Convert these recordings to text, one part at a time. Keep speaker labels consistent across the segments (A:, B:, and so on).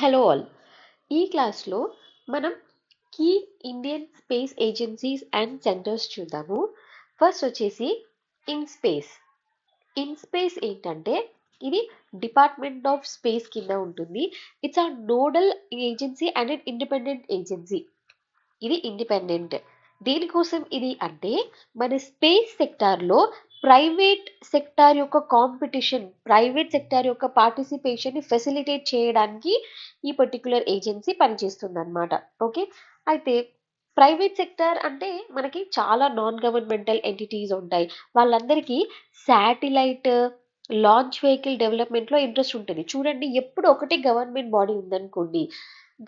A: Hello all. ఈ క్లాస్లో మనం key Indian space agencies and centres చూద్దాము. ఫస్ట్ వచ్చేసి ఇన్స్పేస్. ఇన్స్పేస్ ఏంటంటే ఇది డిపార్ట్మెంట్ ఆఫ్ స్పేస్ కింద ఉంటుంది. It's a nodal agency and an independent agency. ఇది ఇండిపెండెంట్. దేనికోసం ఇది అంటే మన స్పేస్ సెక్టార్లో ప్రైవేట్ సెక్టార్ యొక్క కాంపిటీషన్, ప్రైవేట్ సెక్టార్ యొక్క పార్టిసిపేషన్ని ఫెసిలిటేట్ చేయడానికి ఈ పర్టిక్యులర్ ఏజెన్సీ పనిచేస్తుంది అనమాట. ఓకే, అయితే ప్రైవేట్ సెక్టార్ అంటే మనకి చాలా నాన్ గవర్నమెంటల్ ఎంటిటీస్ ఉంటాయి. వాళ్ళందరికీ శాటిలైట్ లాంచ్ వెహికల్ డెవలప్మెంట్లో ఇంట్రెస్ట్ ఉంటుంది. చూడండి, ఎప్పుడు ఒకటే గవర్నమెంట్ బాడీ ఉందనుకోండి,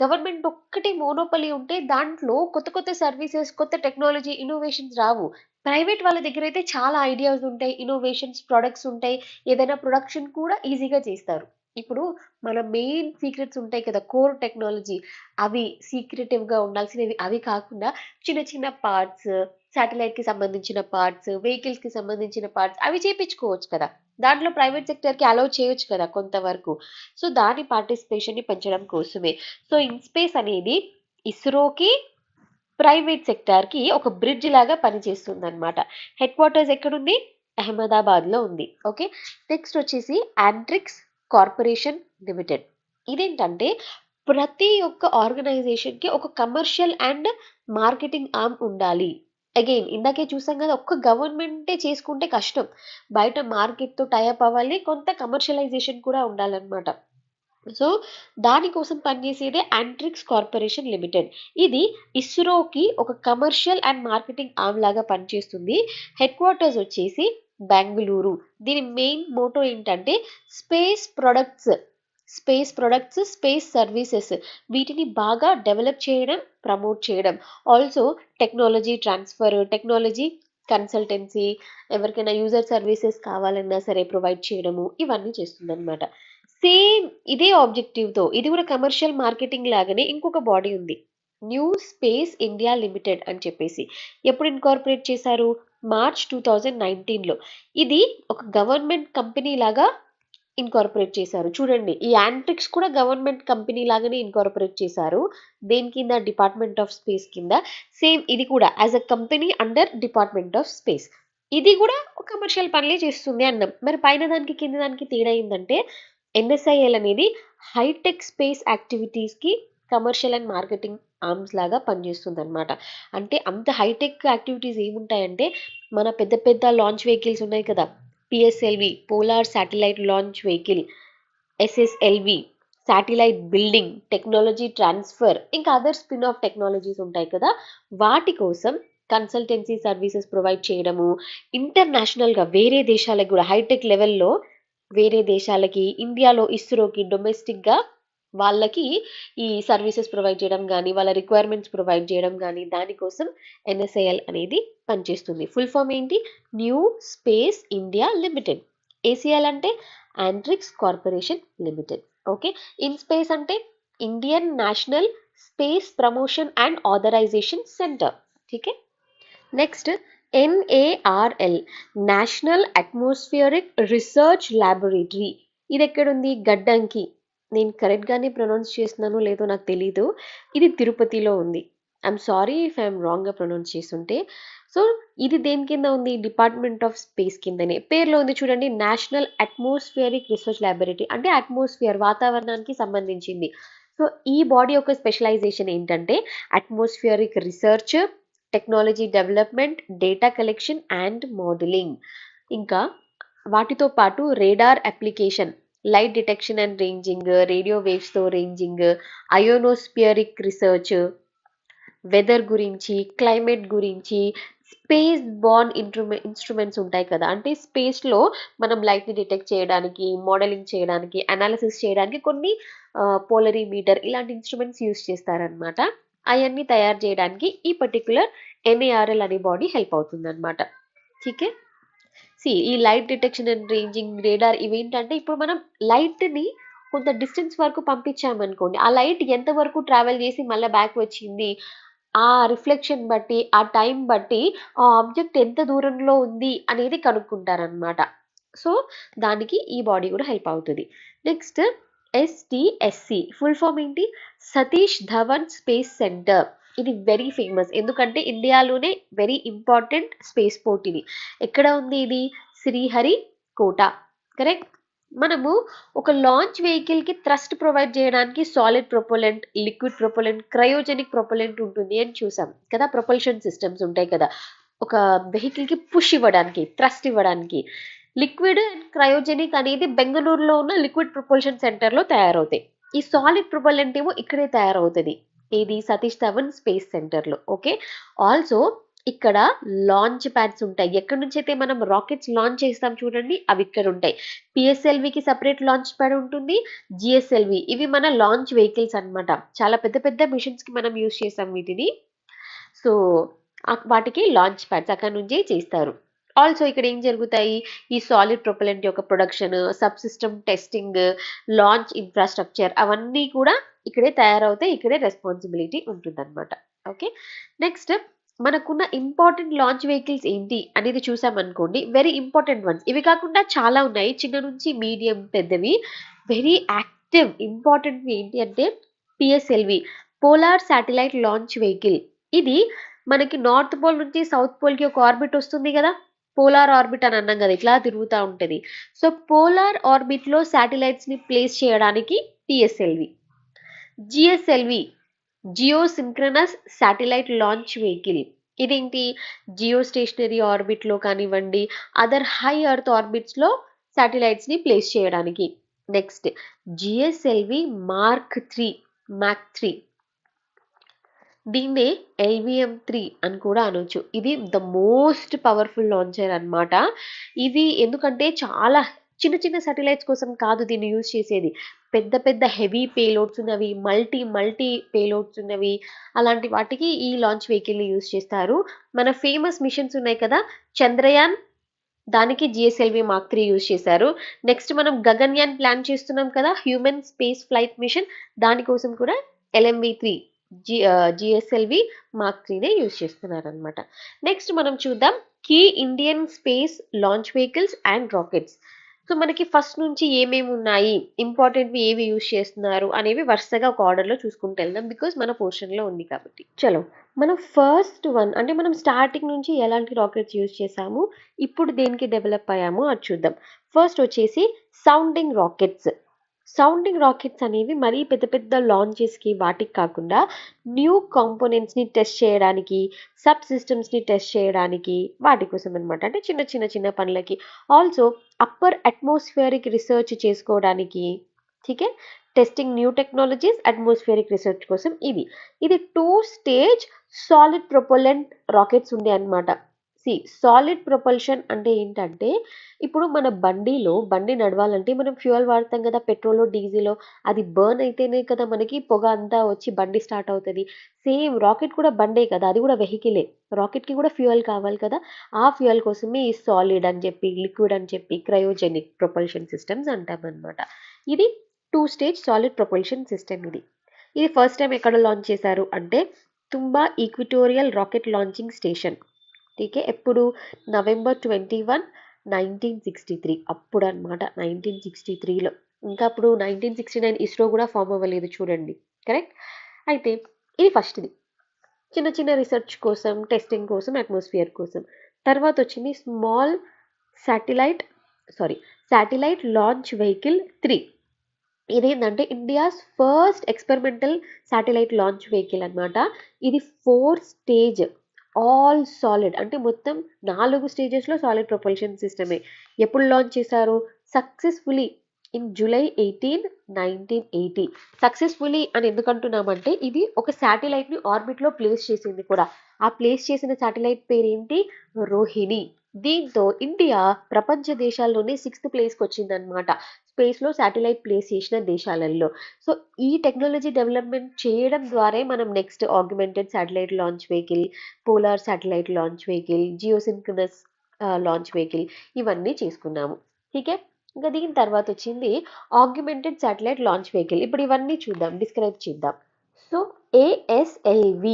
A: గవర్నమెంట్ ఒక్కటి మోనోపలి ఉంటే దాంట్లో కొత్త కొత్త సర్వీసెస్, కొత్త టెక్నాలజీ, ఇన్నోవేషన్స్ రావు. ప్రైవేట్ వాళ్ళ దగ్గర అయితే చాలా ఐడియాస్ ఉంటాయి, ఇన్నోవేషన్స్, ప్రొడక్ట్స్ ఉంటాయి. ఏదైనా ప్రొడక్షన్ కూడా ఈజీగా చేస్తారు. ఇప్పుడు మన మెయిన్ సీక్రెట్స్ ఉంటాయి కదా, కోర్ టెక్నాలజీ, అవి సీక్రెటివ్గా ఉండాల్సినవి. అవి కాకుండా చిన్న చిన్న పార్ట్స్, శాటిలైట్కి సంబంధించిన పార్ట్స్, వెహికల్స్కి సంబంధించిన పార్ట్స్, అవి చేపించుకోవచ్చు కదా. దాంట్లో ప్రైవేట్ సెక్టర్కి అలౌ చేయొచ్చు కదా కొంతవరకు. సో దాని పార్టిసిపేషన్ని పెంచడం కోసమే. సో ఇన్స్పేస్ అనేది ఇస్రోకి, ప్రైవేట్ సెక్టార్కి ఒక బ్రిడ్జ్ లాగా పనిచేస్తుంది అనమాట. హెడ్ క్వార్టర్స్ ఎక్కడుంది? అహ్మదాబాద్లో ఉంది. ఓకే, నెక్స్ట్ వచ్చేసి యాంట్రిక్స్ కార్పొరేషన్ లిమిటెడ్. ఇదేంటంటే ప్రతి ఒక్క ఆర్గనైజేషన్కి ఒక కమర్షియల్ అండ్ మార్కెటింగ్ ఆర్మ్ ఉండాలి. అగైన్ ఇందాకే చూసాం కదా, ఒక్క గవర్నమెంటే చేసుకుంటే కష్టం. బయట మార్కెట్తో టైఅప్ అవ్వాలి, కొంత కమర్షియలైజేషన్ కూడా ఉండాలన్నమాట. సో దానికోసం పనిచేసేదే యాంట్రిక్స్ కార్పొరేషన్ లిమిటెడ్. ఇది ఇస్రోకి ఒక కమర్షియల్ అండ్ మార్కెటింగ్ ఆర్మ్ లాగా పనిచేస్తుంది. హెడ్ క్వార్టర్స్ వచ్చేసి బెంగళూరు. దీని మెయిన్ మోటో ఏంటంటే స్పేస్ ప్రొడక్ట్స్, స్పేస్ సర్వీసెస్, వీటిని బాగా డెవలప్ చేయడం, ప్రమోట్ చేయడం. Also technology transfer, technology consultancy, ఎవరికైనా యూజర్ సర్వీసెస్ కావాలన్నా సరే ప్రొవైడ్ చేయడము, ఇవన్నీ చేస్తుంది అనమాట. సేమ్ ఇదే ఆబ్జెక్టివ్తో ఇది కూడా కమర్షియల్ మార్కెటింగ్ లాగానే ఇంకొక బాడీ ఉంది, న్యూ స్పేస్ ఇండియా లిమిటెడ్ అని చెప్పేసి. ఎప్పుడు ఇన్కార్పొరేట్ చేశారు? మార్చ్ 2019లో. ఇది ఒక గవర్నమెంట్ కంపెనీ లాగా ఇన్కార్పొరేట్ చేశారు. చూడండి, ఈ యాంట్రిక్స్ కూడా గవర్నమెంట్ కంపెనీ లాగానే ఇన్కార్పొరేట్ చేశారు. దేని కింద? డిపార్ట్మెంట్ ఆఫ్ స్పేస్ కింద. సేమ్ ఇది కూడా as a company under department of space. ఇది కూడా ఒక కమర్షియల్ పనులే చేస్తుంది అన్నాం. మరి పైన దానికి కింద దానికి తేడా ఏంటంటే ఎన్ఎస్ఐఎల్ అనేది హైటెక్ స్పేస్ యాక్టివిటీస్కి కమర్షియల్ అండ్ మార్కెటింగ్ ఆర్మ్స్ లాగా పనిచేస్తుంది అనమాట. అంటే అంత హైటెక్ యాక్టివిటీస్ ఏముంటాయంటే మన పెద్ద పెద్ద లాంచ్ వెహికల్స్ ఉన్నాయి కదా, PSLV polar satellite launch vehicle, SSLV satellite building, technology transfer, ఇంకా అదర్ స్పిన్ ఆఫ్ టెక్నాలజీస్ ఉంటాయి కదా, వాటి కోసం కన్సల్టెన్సీ సర్వీసెస్ ప్రొవైడ్ చేయడము, ఇంటర్నేషనల్గా వేరే దేశాలకు కూడా హైటెక్ లెవెల్లో, వేరే దేశాలకి, ఇండియాలో ఇస్రోకి, డొమెస్టిక్గా వాళ్ళకి ఈ సర్వీసెస్ ప్రొవైడ్ చేయడం కానీ, వాళ్ళ రిక్వైర్మెంట్స్ ప్రొవైడ్ చేయడం కానీ, దానికోసం ఎన్ఎస్ఐఎల్ అనేది పనిచేస్తుంది. ఫుల్ ఫామ్ ఏంటి? New space India limited. ACL అంటే Antrix corporation limited. Okay, IN space అంటే Indian national space promotion and authorization centre. Okay, next NARL, national atmospheric research laboratory. ఇది ఎక్కడుంది? గడ్డంకి. నేను కరెక్ట్గానే ప్రొనౌన్స్ చేస్తున్నానో లేదో నాకు తెలీదు. ఇది తిరుపతిలో ఉంది. ఐఎమ్ సారీ ఇఫ్ ఐఎమ్ రాంగ్గా ప్రొనౌన్స్ చేస్తుంటే. సో ఇది దేని కింద ఉంది? డిపార్ట్మెంట్ ఆఫ్ స్పేస్ కిందనే. పేర్లో ఉంది చూడండి, నేషనల్ అట్మాస్ఫియరిక్ రీసెర్చ్ ల్యాబొరేటరీ. అంటే అట్మాస్ఫియర్, వాతావరణానికి సంబంధించింది. సో ఈ బాడీ యొక్క స్పెషలైజేషన్ ఏంటంటే atmospheric research, technology development, data collection and modelling. ఇంకా వాటితో పాటు radar application, light detection and ranging, radio వేవ్స్తో రేంజింగ్, అయోనోస్పియరిక్ రీసెర్చ్, వెదర్ గురించి, క్లైమేట్ గురించి, స్పేస్ బార్న్ ఇన్స్ట్రుమెంట్స్ ఉంటాయి కదా, అంటే స్పేస్లో మనం లైట్ని డిటెక్ట్ చేయడానికి, మోడలింగ్ చేయడానికి, అనాలిసిస్ చేయడానికి కొన్ని పోలరీమీటర్ ఇలాంటి ఇన్స్ట్రుమెంట్స్ యూస్ చేస్తారనమాట. అవన్నీ తయారు చేయడానికి ఈ పర్టికులర్ ఎన్ఏఆర్ఎల్ అనే బాడీ హెల్ప్ అవుతుంది అనమాట. ఓకే, ఈ light detection and ranging, radar, ఇవేంటంటే ఇప్పుడు మనం లైట్ని కొంత డిస్టెన్స్ వరకు పంపించామనుకోండి, ఆ లైట్ ఎంత వరకు ట్రావెల్ చేసి మళ్ళీ బ్యాక్ వచ్చింది, ఆ రిఫ్లెక్షన్ బట్టి, ఆ టైం బట్టి ఆ ఆబ్జెక్ట్ ఎంత దూరంలో ఉంది అనేది కనుక్కుంటారనమాట. సో దానికి ఈ బాడీ కూడా హెల్ప్ అవుతుంది. నెక్స్ట్ STSC ఫుల్ ఫామ్ ఏంటి? Satish Dhawan space centre. ఇది వెరీ ఫేమస్, ఎందుకంటే ఇండియాలోనే వెరీ ఇంపార్టెంట్ స్పేస్ పోర్ట్ ఇది. ఎక్కడ ఉంది ఇది? శ్రీహరికోట. కరెక్ట్. మనము ఒక లాంచ్ వెహికల్ కి థ్రస్ట్ ప్రొవైడ్ చేయడానికి solid propellant, liquid propellant, cryogenic propellant ఉంటుంది అని చూసాం కదా. ప్రొపల్షన్ సిస్టమ్స్ ఉంటాయి కదా ఒక వెహికల్ కి పుష్ ఇవ్వడానికి, థ్రస్ట్ ఇవ్వడానికి. లిక్విడ్ అండ్ క్రయోజెనిక్ అనేది బెంగళూరులో ఉన్న లిక్విడ్ ప్రొపల్షన్ సెంటర్ లో తయారవుతాయి. ఈ సాలిడ్ ప్రొపలెంట్ ఏమో ఇక్కడే తయారవుతుంది, ఇది సతీష్ ధవన్ స్పేస్ సెంటర్ లో. ఓకే. ఆల్సో ఇక్కడ లాంచ్ ప్యాడ్స్ ఉంటాయి. ఎక్కడి నుంచి అయితే మనం రాకెట్స్ లాంచ్ చేస్తాం చూడండి, అవి ఇక్కడ ఉంటాయి. పిఎస్ఎల్వికి సపరేట్ లాంచ్ ప్యాడ్ ఉంటుంది, జిఎస్ఎల్వి ఇవి మన లాంచ్ వెహికల్స్ అన్నమాట. చాలా పెద్ద పెద్ద మిషన్స్ కి మనం యూస్ చేస్తాం వీటిని. సో వాటికి లాంచ్ ప్యాడ్స్ అక్కడ నుంచే చేస్తారు. ఆల్సో ఇక్కడ ఏం జరుగుతాయి? ఈ సాలిడ్ ప్రొపలెంట్ యొక్క production, sub system testing, launch infrastructure అవన్నీ కూడా ఇక్కడే తయారవుతాయి, ఇక్కడే రెస్పాన్సిబిలిటీ ఉంటుందన్నమాట. ఓకే. నెక్స్ట్ మనకున్న ఇంపార్టెంట్ లాంచ్ వెహికల్స్ ఏంటి అనేది చూసామనుకోండి, వెరీ ఇంపార్టెంట్ వన్స్. ఇవి కాకుండా చాలా ఉన్నాయి, చిన్న నుంచి మీడియం పెద్దవి. వెరీ యాక్టివ్ ఇంపార్టెంట్ ఏంటి అంటే PSLV, polar satellite launch vehicle. ఇది మనకి నార్త్ పోల్ నుంచి సౌత్ పోల్ కి ఒక ఆర్బిట్ వస్తుంది కదా, పోలార్ ఆర్బిట్ అని అన్నాం కదా, ఇట్లా తిరుగుతూ ఉంటది. సో పోలార్ ఆర్బిట్ లో శాటిలైట్స్ ని ప్లేస్ చేయడానికి PSLV. GSLV, geosynchronous satellite launch vehicle. ఇదేంటి? జియో స్టేషనరీ ఆర్బిట్ లో కానివ్వండి, అదర్ హై ఎర్త్ ఆర్బిట్స్ లో శాటిలైట్స్ ని ప్లేస్ చేయడానికి. Next GSLV mark 3. దీన్నే LVM-3 అని కూడా అనొచ్చు. ఇది ద మోస్ట్ పవర్ఫుల్ లాంచర్ అన్నమాట. ఇది ఎందుకంటే చాలా చిన్న చిన్న సాటిలైట్స్ కోసం కాదు దీన్ని యూజ్ చేసేది, పెద్ద పెద్ద హెవీ పేలోడ్స్ ఉన్నవి, మల్టీ పేలోడ్స్ ఉన్నవి, అలాంటి వాటికి ఈ లాంచ్ వెహికల్ని యూజ్ చేస్తారు. మన ఫేమస్ మిషన్స్ ఉన్నాయి కదా, చంద్రయాన్, దానికి జిఎస్ఎల్వి మార్క్ 3 యూజ్ చేశారు. నెక్స్ట్ మనం గగన్యాన్ ప్లాన్ చేస్తున్నాం కదా, హ్యూమన్ స్పేస్ ఫ్లైట్ మిషన్, దానికోసం కూడా LMV-3 జిఎస్ఎల్వి మార్క్ 3నే యూజ్ చేస్తున్నారు అనమాట. నెక్స్ట్ మనం చూద్దాం key Indian space launch vehicles and rockets. So మనకి ఫస్ట్ నుంచి ఏమేమి ఉన్నాయి, ఇంపార్టెంట్వి ఏవి యూజ్ చేస్తున్నారు అనేవి వరుసగా ఒక ఆర్డర్లో చూసుకుంటూ వెళ్దాం, బికాస్ మన పోర్షన్లో ఉంది కాబట్టి. చలో మనం ఫస్ట్ వన్ అంటే మనం స్టార్టింగ్ నుంచి ఎలాంటి రాకెట్స్ యూజ్ చేసాము, ఇప్పుడు దేనికి డెవలప్ అయ్యామో అది చూద్దాం. ఫస్ట్ వచ్చేసి సౌండింగ్ రాకెట్స్. సౌండింగ్ రాకెట్స్ అనేవి మరీ పెద్ద పెద్ద లాంచెస్కి వాటికి కాకుండా న్యూ కాంపోనెంట్స్ని టెస్ట్ చేయడానికి, సబ్ సిస్టమ్స్ని టెస్ట్ చేయడానికి, వాటి కోసం అనమాట. అంటే చిన్న చిన్న చిన్న పనులకి. ఆల్సో అప్పర్ అట్మాస్ఫియరిక్ రీసెర్చ్ చేసుకోవడానికి, ఠీకే, testing new technologies, atmospheric research కోసం. ఇది 2 స్టేజ్ సాలిడ్ ప్రొపలెంట్ రాకెట్స్ ఉంది అనమాట. సాలిడ్ ప్రొపల్షన్ అంటే ఏంటంటే, ఇప్పుడు మన బండి నడవాలంటే మనం ఫ్యూయల్ వాడతాం కదా, పెట్రోల్ డీజిల్, అది బర్న్ అయితేనే కదా మనకి పొగ అంతా వచ్చి బండి స్టార్ట్ అవుతుంది. సేమ్ రాకెట్ కూడా బండే కదా, అది కూడా వెహికలే. రాకెట్కి కూడా ఫ్యూయల్ కావాలి కదా, ఆ ఫ్యూయల్ కోసమే ఈ సాలిడ్ అని చెప్పి, లిక్విడ్ అని చెప్పి, క్రయోజెనిక్ ప్రొపల్షన్ సిస్టమ్స్ అంటాం అనమాట. ఇది 2 స్టేజ్ సాలిడ్ ప్రొపల్షన్ సిస్టమ్. ఇది ఫస్ట్ టైం ఎక్కడ లాంచ్ చేశారు అంటే తుంబా ఈక్విటోరియల్ రాకెట్ లాంచింగ్ స్టేషన్. టీకే, ఎప్పుడు? November 21, 1963 అప్పుడు అనమాట. 1963లో. ఇంకా అప్పుడు 1969 ఇస్రో కూడా ఫామ్ అవ్వలేదు చూడండి. కరెక్ట్. అయితే ఇది ఫస్ట్ది, చిన్న చిన్న రీసెర్చ్ కోసం, టెస్టింగ్ కోసం, అట్మాస్ఫియర్ కోసం. తర్వాత వచ్చింది స్మాల్ శాటిలైట్ లాంచ్ వెహికల్ 3. ఇదేంటంటే India's first experimental satellite launch vehicle అనమాట. ఇది 4 స్టేజ్ ఆల్ సాలిడ్, అంటే మొత్తం 4 స్టేజెస్లో సాలిడ్ ప్రొపల్షన్ సిస్టమే. ఎప్పుడు లాంచ్ చేశారు? Successfully in July 18, 1980. సక్సెస్ఫుల్లీ అని ఎందుకంటున్నామంటే ఇది ఒక శాటిలైట్ని ఆర్బిట్లో ప్లేస్ చేసింది కూడా. ఆ ప్లేస్ చేసిన శాటిలైట్ పేరేంటి? రోహిణి. దీంతో ఇండియా ప్రపంచ దేశాల్లోనే 6th ప్లేస్కి వచ్చిందనమాట, స్పేస్లో శాటిలైట్ ప్లేస్ చేసిన దేశాలలో. సో ఈ టెక్నాలజీ డెవలప్మెంట్ చేయడం ద్వారా మనం next augmented satellite launch vehicle, polar satellite launch vehicle, geosynchronous launch vehicle ఇవన్నీ చేసుకున్నాము. ఠీకే. ఇంకా దీని తర్వాత వచ్చింది ఆగ్మెంటెడ్ శాటిలైట్ లాంచ్ వెహికల్. ఇప్పుడు ఇవన్నీ చూద్దాం, డిస్క్రైబ్ చేద్దాం. సో ASLV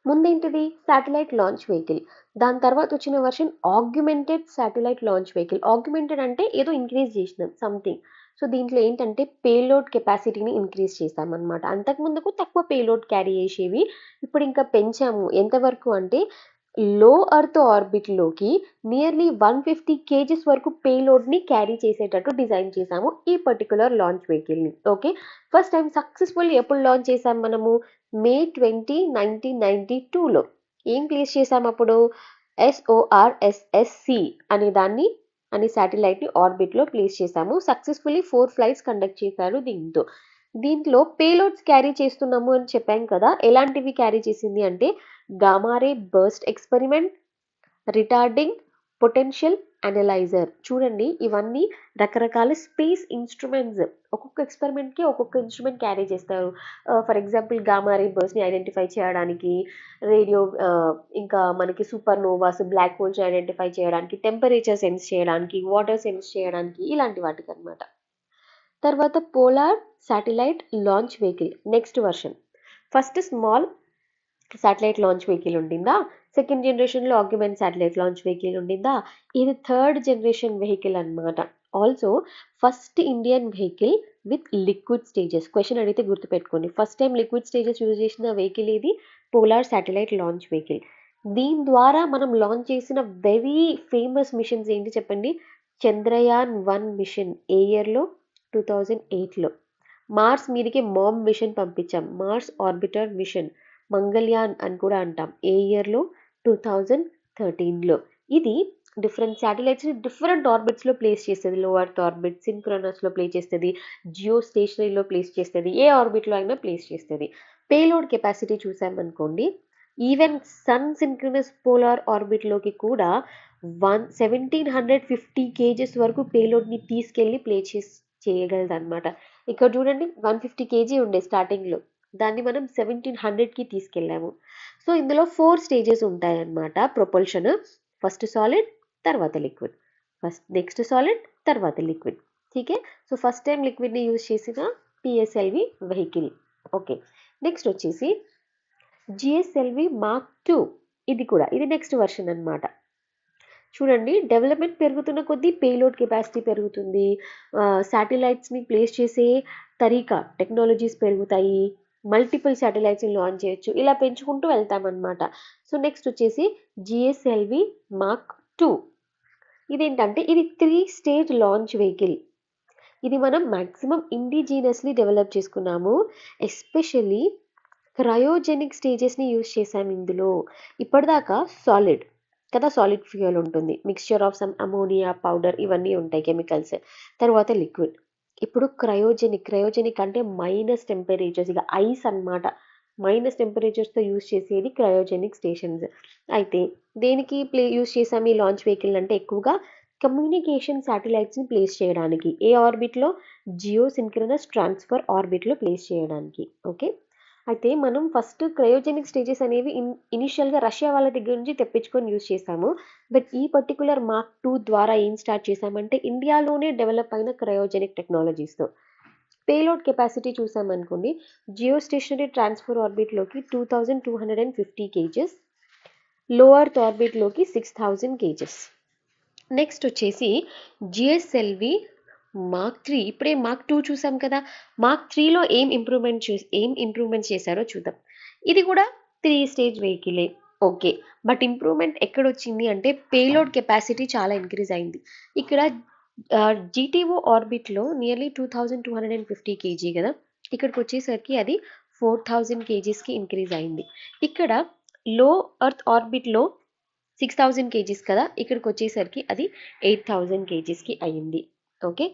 A: ముందేంటిది? Satellite launch vehicle. దాని తర్వాత వచ్చిన version augmented satellite launch vehicle. Augmented అంటే ఏదో ఇంక్రీజ్ చేసినాం సంథింగ్. సో దీంట్లో ఏంటంటే పేలోడ్ కెపాసిటీని ఇంక్రీజ్ చేశామన్నమాట. అంతకుముందుకు తక్కువ పేలోడ్ క్యారీ చేసేవి, ఇప్పుడు ఇంకా పెంచాము. ఎంతవరకు అంటే లో ఎర్త్ ఆర్బిట్లోకి నియర్లీ 150 కేజెస్ వరకు పేలోడ్ని క్యారీ చేసేటట్టు డిజైన్ చేశాము ఈ పర్టికులర్ లాంచ్ వెహికల్ని. ఓకే, ఫస్ట్ టైం సక్సెస్ఫుల్ ఎప్పుడు లాంచ్ చేసాం మనము? మే 20, 1992లో. ఏం ప్లేస్ చేసాం అప్పుడు? SORSSC అనే దాన్ని అని శాటిలైట్ని ఆర్బిట్లో ప్లేస్ చేశాము. సక్సెస్ఫుల్లీ 4 ఫ్లైట్స్ కండక్ట్ చేశారు దీంట్లో పేలోడ్స్ క్యారీ చేస్తున్నాము అని చెప్పాం కదా. ఎలాంటివి క్యారీ చేసింది అంటే gamma ray burst experiment, retarding potential analyser. చూడండి, ఇవన్నీ రకరకాల స్పేస్ ఇన్స్ట్రుమెంట్స్. ఒక్కొక్క ఎక్స్పెరిమెంట్కి ఒక్కొక్క ఇన్స్ట్రుమెంట్ క్యారీ చేస్తారు. ఫర్ ఎగ్జాంపుల్ గామారే బర్స్ట్ని ఐడెంటిఫై చేయడానికి, రేడియో, ఇంకా మనకి సూపర్ నోవాస్, బ్లాక్ హోల్స్ని ఐడెంటిఫై చేయడానికి, టెంపరేచర్ సెన్స్ చేయడానికి, వాటర్ సెన్స్ చేయడానికి, ఇలాంటి వాటికి అనమాట. తర్వాత polar satellite launch vehicle next version. First small satellite launch vehicle ఉండిందా, సెకండ్ జనరేషన్లో ఆర్గ్యుమెంట్ శాటిలైట్ లాంచ్ వెహికల్ ఉండిందా, ఇది థర్డ్ జనరేషన్ వెహికల్ అనమాట. Also first Indian vehicle with liquid stages. Question అడిగితే గుర్తుపెట్టుకోండి, first time liquid stages use చేసిన vehicle ఇది polar satellite launch vehicle. దీని ద్వారా మనం లాంచ్ చేసిన వెరీ ఫేమస్ మిషన్స్ ఏంటి చెప్పండి? చంద్రయాన్-1 మిషన్ ఏ ఇయర్లో? 2008లో. మార్స్ మీదకి మామ్ మిషన్ పంపించాం, మార్స్ ఆర్బిటర్ మిషన్, మంగళయాన్ అని కూడా అంటాం. ఏ ఇయర్లో? 2013లో. ఇది డిఫరెంట్ శాటిలైట్స్ని డిఫరెంట్ ఆర్బిట్స్లో ప్లేస్ చేస్తుంది. లో ఎర్త్ ఆర్బిట్, సింక్రోనస్లో ప్లేస్ చేస్తుంది, జియో స్టేషనరీలో ప్లేస్ చేస్తుంది, ఏ ఆర్బిట్లో అయినా ప్లేస్ చేస్తుంది. పేలోడ్ కెపాసిటీ చూసామనుకోండి, ఈవెన్ సన్ సింక్రోనస్ పోలార్ ఆర్బిట్లోకి కూడా 1750 కేజెస్ వరకు పేలోడ్ని తీసుకెళ్ళి ప్లేస్ చేయగలదు అనమాట. ఇక్కడ చూడండి, 150 కేజీ ఉండే స్టార్టింగ్లో, దాన్ని మనం 1700కి తీసుకెళ్ళాము. సో ఇందులో 4 స్టేజెస్ ఉంటాయన్నమాట ప్రొపల్షన్. ఫస్ట్ సాలిడ్, తర్వాత లిక్విడ్, నెక్స్ట్ సాలిడ్, తర్వాత లిక్విడ్. ఠీకే. సో ఫస్ట్ టైం లిక్విడ్ని యూజ్ చేసిన PSLV వెహికల్. ఓకే, నెక్స్ట్ వచ్చేసి GSLV Mark II. ఇది నెక్స్ట్ వర్షన్ అనమాట. చూడండి, డెవలప్మెంట్ పెరుగుతున్న కొద్దీ పేలోడ్ కెపాసిటీ పెరుగుతుంది, శాటిలైట్స్ని ప్లేస్ చేసే తరీకా టెక్నాలజీస్ పెరుగుతాయి, మల్టిపుల్ శాటిలైట్స్ని లాంచ్ చేయొచ్చు, ఇలా పెంచుకుంటూ వెళ్తామన్నమాట. సో నెక్స్ట్ వచ్చేసి GSLV Mark II. ఇదేంటంటే ఇది 3 స్టేజ్ లాంచ్ వెహికల్. ఇది మనం మ్యాక్సిమం ఇండిజీనస్లీ డెవలప్ చేసుకున్నాము. ఎస్పెషల్లీ క్రయోజెనిక్ స్టేజెస్ని యూజ్ చేసాము ఇందులో. ఇప్పటిదాకా సాలిడ్ కదా, సాలిడ్ ఫ్యూయల్ ఉంటుంది, mixture of some ammonia powder, ఇవన్నీ ఉంటాయి కెమికల్స్. తర్వాత లిక్విడ్. ఇప్పుడు క్రయోజెనిక్ అంటే మైనస్ టెంపరేచర్స్, ఇక ఐస్ అన్నమాట. మైనస్ టెంపరేచర్స్తో యూజ్ చేసేది క్రయోజెనిక్ స్టేషన్స్. అయితే దేనికి యూజ్ చేసాము ఈ లాంచ్ వెహికల్ అంటే ఎక్కువగా కమ్యూనికేషన్ శాటిలైట్స్ని ప్లేస్ చేయడానికి. ఏ ఆర్బిట్లో? జియో సింక్రోనస్ ట్రాన్స్ఫర్ ఆర్బిట్లో ప్లేస్ చేయడానికి. ఓకే, అయితే మనం ఫస్ట్ క్రయోజెనిక్ స్టేజెస్ అనేవి ఇనిషియల్గా రష్యా వాళ్ళ దగ్గర నుంచి తెప్పించుకొని యూజ్ చేసాము. బట్ ఈ పర్టికులర్ Mark II ద్వారా ఏం స్టార్ట్ చేసామంటే ఇండియాలోనే డెవలప్ అయిన క్రయోజెనిక్ టెక్నాలజీస్తో. పేలోడ్ కెపాసిటీ చూసామనుకోండి, జియో స్టేషనరీ ట్రాన్స్ఫర్ ఆర్బిట్లోకి 2250 కేజెస్, లో ఎర్త్ ఆర్బిట్లోకి 6000 కేజెస్. నెక్స్ట్ వచ్చేసి GSLV Mark III. ఇప్పుడే Mark II చూసాం కదా, Mark IIIలో ఏం ఇంప్రూవ్మెంట్స్ చేశారో చూద్దాం. ఇది కూడా 3 స్టేజ్ వెహికలే. ఓకే, బట్ ఇంప్రూవ్మెంట్ ఎక్కడొచ్చింది అంటే పేలోడ్ కెపాసిటీ చాలా ఇంక్రీజ్ అయింది. ఇక్కడ GTO ఆర్బిట్లో నియర్లీ 2250 కేజీ కదా, ఇక్కడికి వచ్చేసరికి అది 4000 కేజీస్కి ఇంక్రీజ్ అయింది. ఇక్కడ లో ఎర్త్ ఆర్బిట్లో 6000 కేజీస్ కదా, ఇక్కడికి వచ్చేసరికి అది 8000 కేజీస్కి అయ్యింది. Okay,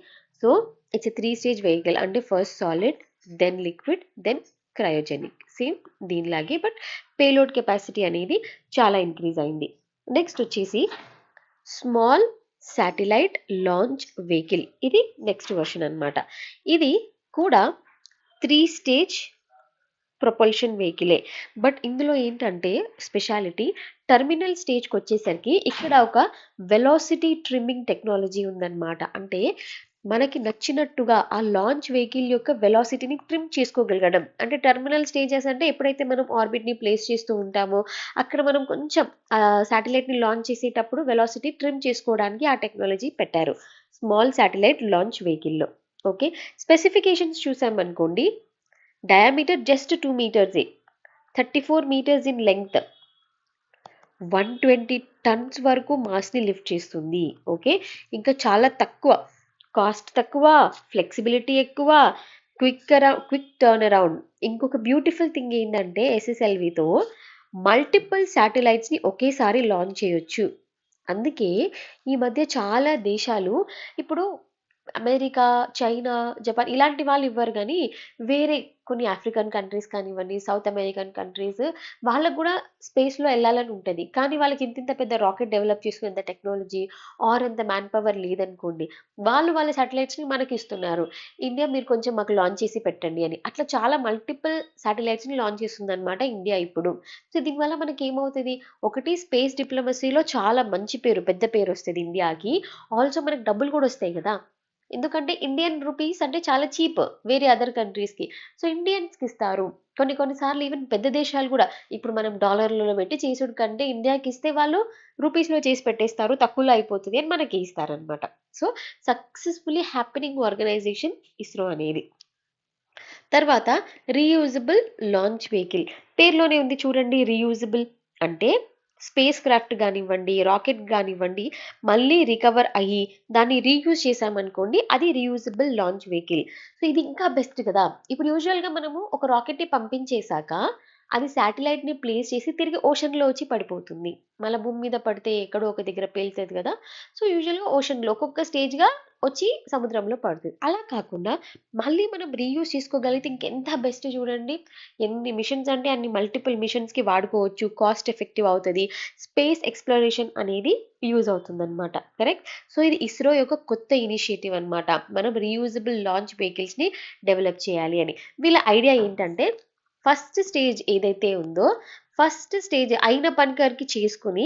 A: so it's a 3 stage vehicle. అంటే first solid, then liquid, then cryogenic. Same దీనిలాగే, బట్ పేలోడ్ కెపాసిటీ అనేది చాలా ఇంక్రీజ్ అయింది. నెక్స్ట్ వచ్చేసి స్మాల్ శాటిలైట్ లాంచ్ వెహికల్. ఇది నెక్స్ట్ వర్షన్ అనమాట. ఇది కూడా 3 స్టేజ్ ప్రొపల్షన్ వెహికలే. బట్ ఇందులో ఏంటంటే స్పెషాలిటీ, టర్మినల్ స్టేజ్కి వచ్చేసరికి ఇక్కడ ఒక వెలాసిటీ ట్రిమ్మింగ్ టెక్నాలజీ ఉందన్నమాట. అంటే మనకి నచ్చినట్టుగా ఆ లాంచ్ వెహికల్ యొక్క వెలాసిటీని ట్రిమ్ చేసుకోగలగడం. అంటే టర్మినల్ స్టేజెస్ అంటే ఎప్పుడైతే మనం ఆర్బిట్ని ప్లేస్ చేస్తూ ఉంటామో అక్కడ మనం కొంచెం శాటిలైట్ని లాంచ్ చేసేటప్పుడు వెలాసిటీ ట్రిమ్ చేసుకోవడానికి ఆ టెక్నాలజీ పెట్టారు స్మాల్ శాటిలైట్ లాంచ్ వెహికల్లో. ఓకే, స్పెసిఫికేషన్స్ చూసామనుకోండి, డయామీటర్ జస్ట్ 2 మీటర్సే, 34 మీటర్స్ ఇన్ లెంగ్త్, 120 టన్స్ వరకు మాస్ని లిఫ్ట్ చేస్తుంది. ఓకే, ఇంకా చాలా తక్కువ కాస్ట్, తక్కువ ఫ్లెక్సిబిలిటీ, ఎక్కువ క్విక్ టర్న్ అరౌండ్. ఇంకొక బ్యూటిఫుల్ థింగ్ ఏంటంటే ఎస్ఎస్ఎల్వితో మల్టిపుల్ శాటిలైట్స్ని ఒకేసారి లాంచ్ చేయొచ్చు. అందుకే ఈ మధ్య చాలా దేశాలు ఇప్పుడు అమెరికా, చైనా, జపాన్ ఇలాంటి వాళ్ళు ఇవ్వరు కానీ వేరే కొన్ని ఆఫ్రికన్ కంట్రీస్ కానివ్వండి, సౌత్ అమెరికన్ కంట్రీస్, వాళ్ళకు కూడా స్పేస్లో వెళ్ళాలని ఉంటుంది. కానీ వాళ్ళకి ఇంత పెద్ద రాకెట్ డెవలప్ చేసుకునేంత టెక్నాలజీ ఆర్ అంత మ్యాన్ పవర్ లేదనుకోండి, వాళ్ళు వాళ్ళ శాటిలైట్స్ని మనకి ఇస్తున్నారు. ఇండియా మీరు కొంచెం మాకు లాంచ్ చేసి పెట్టండి అని. అట్లా చాలా మల్టిపుల్ శాటిలైట్స్ని లాంచ్ చేస్తుంది అనమాట ఇండియా ఇప్పుడు. సో దీనివల్ల మనకి ఏమవుతుంది, ఒకటి స్పేస్ డిప్లొమసీలో చాలా మంచి పేరు, పెద్ద పేరు వస్తుంది ఇండియాకి. ఆల్సో మనకు డబ్బులు కూడా వస్తాయి కదా, ఎందుకంటే ఇండియన్ రూపీస్ అంటే చాలా చీప్ వేరే అదర్ కంట్రీస్కి. సో ఇండియన్స్కి ఇస్తారు. కొన్నిసార్లు ఈవెన్ పెద్ద దేశాలు కూడా ఇప్పుడు మనం డాలర్లలో పెట్టి చేసుడు కంటే ఇండియాకి ఇస్తే వాళ్ళు రూపీస్లో చేసి పెట్టేస్తారు, తక్కువలో అయిపోతుంది అని మనకి ఇస్తారనమాట. So successfully happening organisation ISRO అనేది. తర్వాత రీయూజబుల్ లాంచ్ వెహికల్, పేరులోనే ఉంది చూడండి. రీయూజబుల్ అంటే స్పేస్ క్రాఫ్ట్ కానివ్వండి, రాకెట్ కానివ్వండి, మళ్ళీ రికవర్ అయ్యి దాన్ని రీయూజ్ చేసామనుకోండి, అది రీయూజబుల్ లాంచ్ వెహికల్. సో ఇది ఇంకా బెస్ట్ కదా. ఇప్పుడు యూజువల్గా మనము ఒక రాకెట్ని పంపించేశాక అది శాటిలైట్ని ప్లేస్ చేసి తిరిగి ఓషన్లో వచ్చి పడిపోతుంది. మళ్ళీ భూమి మీద పడితే ఎక్కడో ఒక దగ్గర పేలుతుంది కదా. సో యూజువల్గా ఓషన్లో ఒక్కొక్క స్టేజ్గా వచ్చి సముద్రంలో పడుతుంది. అలా కాకుండా మళ్ళీ మనం రీయూజ్ చేసుకోగలిగితే ఇంకెంత బెస్ట్ చూడండి. ఎన్ని మిషన్స్ అంటే అన్ని మల్టిపుల్ మిషన్స్కి వాడుకోవచ్చు, కాస్ట్ ఎఫెక్టివ్ అవుతుంది, స్పేస్ ఎక్స్ప్లోరేషన్ అనేది యూజ్ అవుతుందన్నమాట. కరెక్ట్. సో ఇది ఇస్రో యొక్క కొత్త ఇనిషియేటివ్ అనమాట, మనం రీయూజబుల్ లాంచ్ వెహికల్స్ని డెవలప్ చేయాలి అని. వీళ్ళ ఐడియా ఏంటంటే ఫస్ట్ స్టేజ్ ఏదైతే ఉందో, ఫస్ట్ స్టేజ్ అయిన పనికరికి చేసుకుని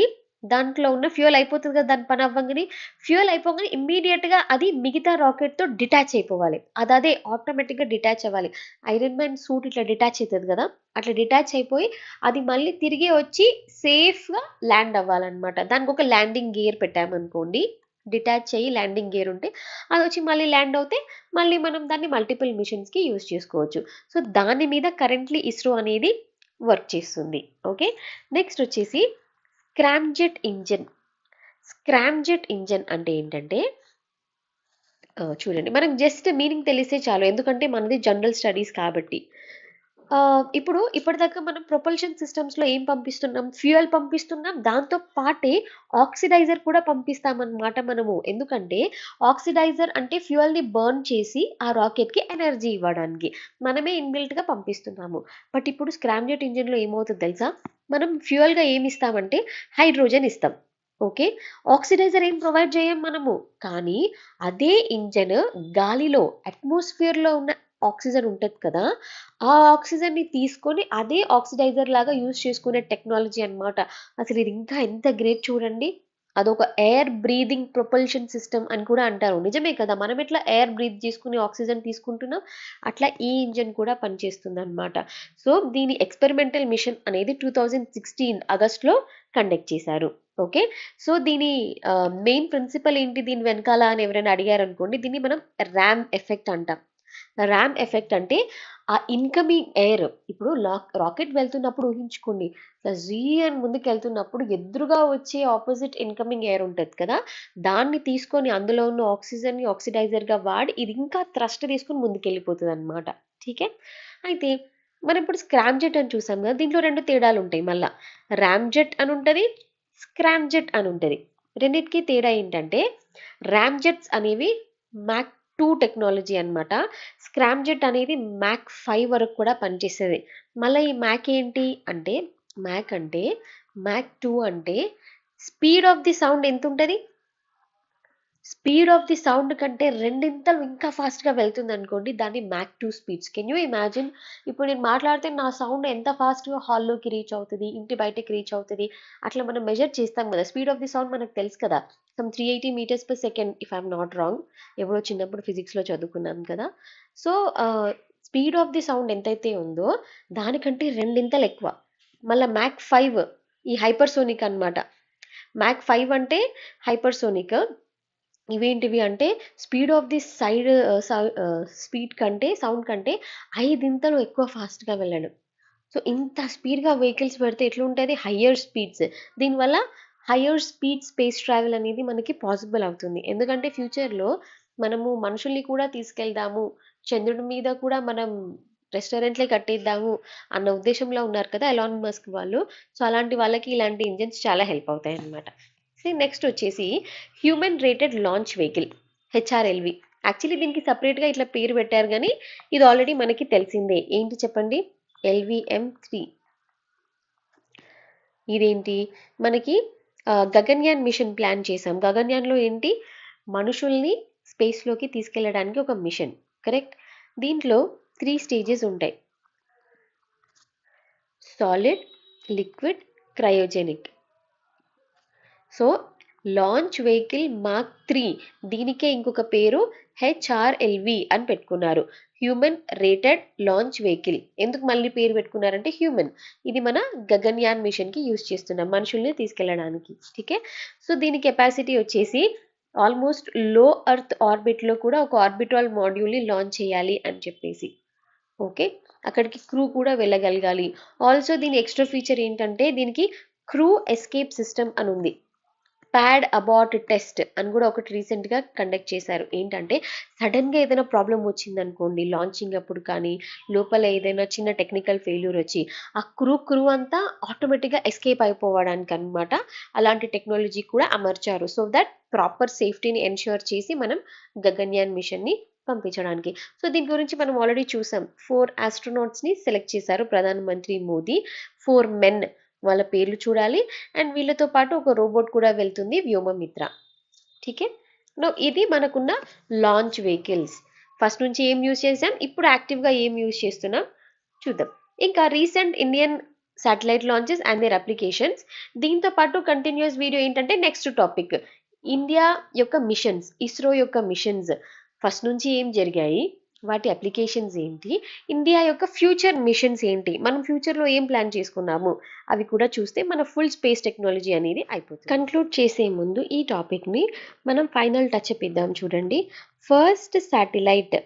A: దాంట్లో ఉన్న ఫ్యూయల్ అయిపోతుంది కదా, దాని పని అవ్వగానే ఫ్యూయల్ అయిపోగానే ఇమ్మీడియట్గా అది మిగతా రాకెట్తో డిటాచ్ అయిపోవాలి. అదే ఆటోమేటిక్గా డిటాచ్ అవ్వాలి. ఐరన్ మ్యాన్ సూట్ ఇట్లా డిటాచ్ అవుతుంది కదా, అట్లా డిటాచ్ అయిపోయి అది మళ్ళీ తిరిగి వచ్చి సేఫ్గా ల్యాండ్ అవ్వాలన్నమాట. దానికి ఒక ల్యాండింగ్ గేర్ పెట్టామనుకోండి, డిటాచ్ అయ్యి ల్యాండింగ్ గేర్ ఉంటే అది వచ్చి మళ్ళీ ల్యాండ్ అవుతే మళ్ళీ మనం దాన్ని మల్టిపుల్ మిషన్స్కి యూజ్ చేసుకోవచ్చు. సో దాని మీద కరెంట్లీ ఇస్రో అనేది వర్క్ చేస్తుంది. ఓకే, నెక్స్ట్ వచ్చేసి స్క్రామ్జెట్ ఇంజన్. స్క్రామ్జెట్ ఇంజన్ అంటే ఏంటంటే చూడండి, మనకు జస్ట్ మీనింగ్ తెలిస్తే చాలు, ఎందుకంటే మనది జనరల్ స్టడీస్ కాబట్టి. ఇప్పటిదాకా మనం ప్రొపల్షన్ సిస్టమ్స్లో ఏం పంపిస్తున్నాం, ఫ్యూయల్ పంపిస్తున్నాం, దాంతో పాటే ఆక్సిడైజర్ కూడా పంపిస్తామన్నమాట మనము. ఎందుకంటే ఆక్సిడైజర్ అంటే ఫ్యూయల్ని బర్న్ చేసి ఆ రాకెట్కి ఎనర్జీ ఇవ్వడానికి మనమే ఇన్బిల్ట్గా పంపిస్తున్నాము. బట్ ఇప్పుడు స్క్రామ్జెట్ ఇంజిన్లో ఏమవుతుంది తెలుసా, మనం ఫ్యూయల్గా ఏమి ఇస్తామంటే హైడ్రోజన్ ఇస్తాం. ఓకే, ఆక్సిడైజర్ ఏం ప్రొవైడ్ చేయం మనము. కానీ అదే ఇంజన్ గాలిలో అట్మాస్ఫియర్లో ఉన్న ఆక్సిజన్ ఉంటుంది కదా, ఆ ఆక్సిజన్ని తీసుకొని అదే ఆక్సిడైజర్ లాగా యూజ్ చేసుకునే టెక్నాలజీ అనమాట. అసలు ఇది ఇంకా ఎంత గ్రేట్ చూడండి. అదొక ఎయిర్ బ్రీదింగ్ ప్రొపల్షన్ సిస్టమ్ అని కూడా అంటారు. నిజమే కదా, మనం ఎట్లా ఎయిర్ బ్రీత్ చేసుకుని ఆక్సిజన్ తీసుకుంటున్నాం, అట్లా ఈ ఇంజన్ కూడా పనిచేస్తుంది అనమాట. సో దీని ఎక్స్పెరిమెంటల్ మిషన్ అనేది 2016 ఆగస్ట్లో కండక్ట్ చేశారు. ఓకే, సో దీని మెయిన్ ప్రిన్సిపల్ ఏంటి దీని వెనకాల అని ఎవరైనా అడిగారు అనుకోండి, దీన్ని మనం ర్యామ్ ఎఫెక్ట్ అంటాం. ర్యామ్ ఎఫెక్ట్ అంటే ఆ ఇన్కమింగ్ ఎయిర్, ఇప్పుడు రాకెట్ వెళ్తున్నప్పుడు ఊహించుకోండి, జీ అని ముందుకు వెళ్తున్నప్పుడు ఎదురుగా వచ్చే ఆపోజిట్ ఇన్కమింగ్ ఎయిర్ ఉంటుంది కదా, దాన్ని తీసుకొని అందులో ఉన్న ఆక్సిజన్ని ఆక్సిడైజర్గా వాడి ఇది ఇంకా థ్రస్ట్ తీసుకొని ముందుకు వెళ్ళిపోతుంది అనమాట. ఠీకే. అయితే మనం ఇప్పుడు స్క్రామ్జెట్ అని చూసాం కదా, దీంట్లో రెండు తేడాలు ఉంటాయి మళ్ళా. ర్యామ్జెట్ అని ఉంటుంది, స్క్రామ్జెట్ అని ఉంటుంది. రెండింటికి తేడా ఏంటంటే ర్యామ్జెట్స్ అనేవి మ్యాక్ 2 టెక్నాలజీ అనమాట. స్క్రామ్జెట్ అనేది మ్యాక్ 5 వరకు కూడా పనిచేస్తుంది. మళ్ళీ ఈ మ్యాక్ ఏంటి అంటే, మ్యాక్ 2 అంటే స్పీడ్ ఆఫ్ ది సౌండ్ ఎంత ఉంటుంది, స్పీడ్ ఆఫ్ ది సౌండ్ కంటే రెండింతలు ఇంకా ఫాస్ట్గా వెళ్తుంది అనుకోండి, దాన్ని Mach 2 speeds. Can you imagine, ఇప్పుడు నేను మాట్లాడితే నా సౌండ్ ఎంత ఫాస్ట్గా హాల్లోకి రీచ్ అవుతుంది, ఇంటి బయటకి రీచ్ అవుతుంది, అట్లా మనం మెజర్ చేస్తాం కదా. స్పీడ్ ఆఫ్ ది సౌండ్ మనకు తెలుసు కదా, some 380 metres per second if I'm not wrong. ఎప్పుడో చిన్నప్పుడు ఫిజిక్స్లో చదువుకున్నాం కదా. So speed of the sound ఎంతైతే ఉందో దానికంటే రెండింతలు ఎక్కువ. మళ్ళీ మ్యాక్ 5 ఈ హైపర్సోనిక్ అనమాట. మ్యాక్ 5 అంటే హైపర్సోనిక్, ఇవేంటివి అంటే స్పీడ్ ఆఫ్ ది స్పీడ్ కంటే సౌండ్ కంటే 5 ఇంతలు ఎక్కువ ఫాస్ట్గా వెళ్ళడం. సో ఇంత స్పీడ్గా వెహికల్స్ పెడితే ఎట్లుంటుంది, హయ్యర్ స్పీడ్స్. దీనివల్ల హయ్యర్ స్పీడ్ స్పేస్ ట్రావెల్ అనేది మనకి పాసిబుల్ అవుతుంది. ఎందుకంటే ఫ్యూచర్లో మనము మనుషుల్ని కూడా తీసుకెళ్దాము, చంద్రుడి మీద కూడా మనం రెస్టారెంట్లే కట్టేద్దాము అన్న ఉద్దేశంలో ఉన్నారు కదా ఎలాన్ మస్క్ వాళ్ళు. సో అలాంటి వాళ్ళకి ఇలాంటి ఇంజిన్స్ చాలా హెల్ప్ అవుతాయి అన్నమాట. సో నెక్స్ట్ వచ్చేసి human rated launch vehicle, HRLV. Actually దీనికి సపరేట్గా ఇట్లా పేరు పెట్టారు కానీ ఇది ఆల్రెడీ మనకి తెలిసిందే. ఏంటి చెప్పండి? LVM-3. ఇదేంటి మనకి గగన్యాన్ మిషన్ ప్లాన్ చేసాం. గగన్యాన్లో ఏంటి, మనుషుల్ని స్పేస్లోకి తీసుకెళ్ళడానికి ఒక మిషన్, కరెక్ట్. దీంట్లో 3 స్టేజెస్ ఉంటాయి: solid, liquid, cryogenic. So launch vehicle mark 3, దీనికే ఇంకొక పేరు హెచ్ఆర్ఎల్వి అని పెట్టుకున్నారు, హ్యూమన్ రేటెడ్ లాంచ్ వెహికల్. ఎందుకు మళ్ళీ పేరు పెట్టుకున్నారంటే హ్యూమన్, ఇది మన గగన్యాన్ మిషన్కి యూజ్ చేస్తున్నాం మనుషుల్ని తీసుకెళ్ళడానికి. ఓకే. సో దీని కెపాసిటీ వచ్చేసి ఆల్మోస్ట్ లో అర్త్ ఆర్బిట్లో కూడా ఒక ఆర్బిటాల్ మాడ్యూల్ని లాంచ్ చేయాలి అని చెప్పేసి. ఓకే, అక్కడికి క్రూ కూడా వెళ్ళగలగాలి. ఆల్సో దీని ఎక్స్ట్రా ఫీచర్ ఏంటంటే దీనికి క్రూ ఎస్కేప్ సిస్టమ్ అని ఉంది. ప్యాడ్ అబార్ట్ టెస్ట్ అని కూడా ఒకటి రీసెంట్గా కండక్ట్ చేశారు. ఏంటంటే సడన్గా ఏదైనా ప్రాబ్లం వచ్చిందనుకోండి లాంచింగ్ అప్పుడు, కానీ లోపల ఏదైనా చిన్న టెక్నికల్ ఫెయిల్యూర్ వచ్చి ఆ క్రూ అంతా ఆటోమేటిక్గా ఎస్కేప్ అయిపోవడానికి అనమాట అలాంటి టెక్నాలజీ కూడా అమర్చారు. సో దట్ ప్రాపర్ సేఫ్టీని ఎన్ష్యూర్ చేసి మనం గగన్యాన్ మిషన్ని పంపించడానికి. సో దీని గురించి మనం ఆల్రెడీ చూసాం. 4 ఆస్ట్రోనాట్స్ని సెలెక్ట్ చేశారు ప్రధానమంత్రి మోదీ. 4 మెన్, వాళ్ళ పేర్లు చూడాలి. అండ్ వీళ్ళతో పాటు ఒక రోబోట్ కూడా వెళ్తుంది, వ్యోమమిత్ర. ఠీకే. ఇది మనకున్న లాంచ్ వెహికల్స్. ఫస్ట్ నుంచి ఏం యూజ్ చేసాం, ఇప్పుడు యాక్టివ్గా ఏం యూజ్ చేస్తున్నాం చూద్దాం. ఇంకా recent Indian satellite launches and there applications. దీంతో పాటు కంటిన్యూస్ వీడియో ఏంటంటే నెక్స్ట్ టాపిక్ ఇండియా యొక్క మిషన్స్, ఇస్రో యొక్క మిషన్స్ ఫస్ట్ నుంచి ఏం జరిగాయి, వాటి అప్లికేషన్స్ ఏంటి, ఇండియా యొక్క ఫ్యూచర్ మిషన్స్ ఏంటి, మనం ఫ్యూచర్లో ఏం ప్లాన్ చేసుకున్నాము, అవి కూడా చూస్తే మన ఫుల్ స్పేస్ టెక్నాలజీ అనేది అయిపోతుంది. కన్క్లూడ్ చేసే ముందు ఈ టాపిక్ని మనం ఫైనల్ టచ్ అప్ ఇద్దాం. చూడండి, ఫస్ట్ శాటిలైట్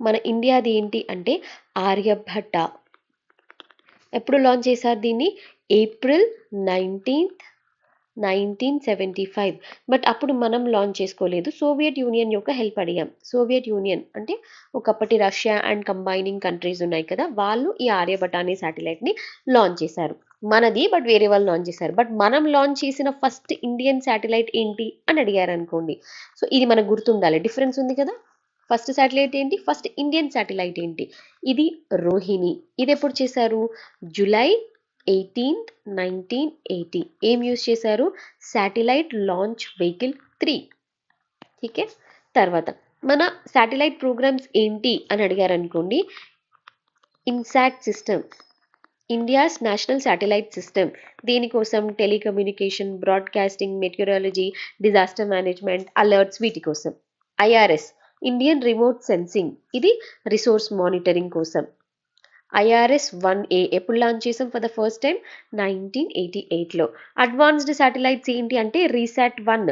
A: మన ఇండియాది ఏంటి అంటే ఆర్యభట్ట. ఎప్పుడు లాంచ్ చేశారు దీన్ని? April 19th 1975. బట్ అప్పుడు మనం లాంచ్ చేసుకోలేదు, సోవియట్ యూనియన్ యొక్క హెల్ప్ అడిగాం. సోవియట్ యూనియన్ అంటే ఒకప్పటి రష్యా అండ్ కంబైనింగ్ కంట్రీస్ ఉన్నాయి కదా, వాళ్ళు ఈ ఆర్యభట్ట అనే శాటిలైట్ని లాంచ్ చేశారు. మనది బట్ వేరే వాళ్ళు లాంచ్ చేశారు. బట్ మనం లాంచ్ చేసిన ఫస్ట్ ఇండియన్ శాటిలైట్ ఏంటి అని అడిగారు అనుకోండి, సో ఇది మనకు గుర్తుండాలి. డిఫరెన్స్ ఉంది కదా, ఫస్ట్ శాటిలైట్ ఏంటి, ఫస్ట్ ఇండియన్ శాటిలైట్ ఏంటి, ఇది రోహిణి. ఇది ఎప్పుడు చేశారు? July 18th 1980. ఏం యూజ్ చేశారు? Satellite launch vehicle 3. ఓకే. తర్వాత మన శాటిలైట్ ప్రోగ్రామ్స్ ఏంటి అని అడిగారు అనుకోండి, INSAT system, India's national satellite system. దీనికోసం telecommunication, broadcasting, meteorology, disaster management, alerts, వీటి కోసం. IRS, ఇండియన్ రిమోట్ సెన్సింగ్, ఇది రిసోర్స్ మానిటరింగ్ కోసం. IRS-1A ఎప్పుడు లాంచ్ చేసాం ఫర్ ద ఫస్ట్ టైం? 1988లో. అడ్వాన్స్డ్ శాటిలైట్స్ ఏంటి అంటే రీసాట్-1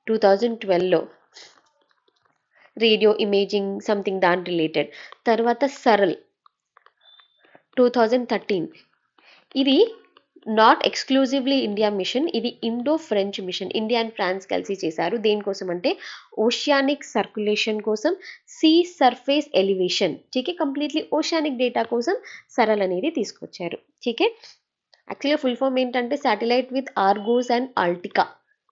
A: 2012లో, రేడియో ఇమేజింగ్ సంథింగ్ దాని రిలేటెడ్. తర్వాత సరల్ 2013. ఇది నాట్ ఎక్స్క్లూజివ్లీ ఇండియా మిషన్, ఇది Indo French mission. India and France కలిసి చేశారు. దేనికోసం అంటే ఓషియానిక్ సర్క్యులేషన్ కోసం, సీ సర్ఫేస్ ఎలివేషన్. ఠీకే, కంప్లీట్లీ ఓషియానిక్ డేటా కోసం సరల్ అనేది తీసుకొచ్చారు. ఠీకే. యాక్చువల్గా ఫుల్ ఫామ్ ఏంటంటే satellite with Argos and AltiKa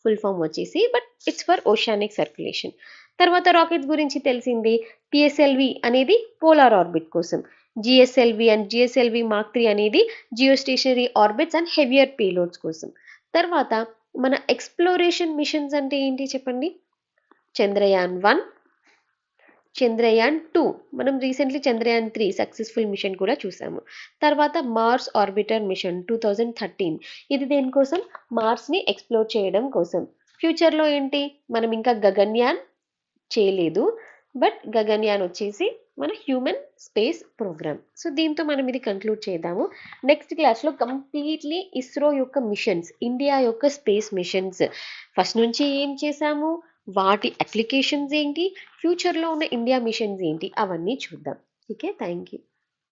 A: full form వచ్చేసి, but it's for oceanic circulation. తర్వాత రాకెట్స్ గురించి తెలిసింది. PSLV అనేది పోలార్ ఆర్బిట్ కోసం, GSLV అండ్ GSLV Mark 3 అనేది geostationary orbits and heavier payloads కోసం. తర్వాత మన ఎక్స్ప్లోరేషన్ మిషన్స్ అంటే ఏంటి చెప్పండి? చంద్రయాన్-1, చంద్రయాన్-2, మనం రీసెంట్లీ చంద్రయాన్-3 సక్సెస్ఫుల్ మిషన్ కూడా చూసాము. తర్వాత మార్స్ ఆర్బిటర్ మిషన్ 2013. ఇది దేనికోసం? మార్స్ని ఎక్స్ప్లోర్ చేయడం కోసం. ఫ్యూచర్లో ఏంటి, మనం ఇంకా గగన్యాన్ చేయలేదు, బట్ గగన్యాన్ వచ్చేసి మన హ్యూమన్ స్పేస్ ప్రోగ్రామ్. సో దీంతో మనం ఇది కంక్లూడ్ చేద్దాము. నెక్స్ట్ క్లాస్లో కంప్లీట్లీ ఇస్రో యొక్క మిషన్స్, ఇండియా యొక్క స్పేస్ మిషన్స్ ఫస్ట్ నుంచి ఏం చేశాము, వాటి అప్లికేషన్స్ ఏంటి, ఫ్యూచర్లో ఉన్న ఇండియా మిషన్స్ ఏంటి, అవన్నీ చూద్దాం. Okay, thank you.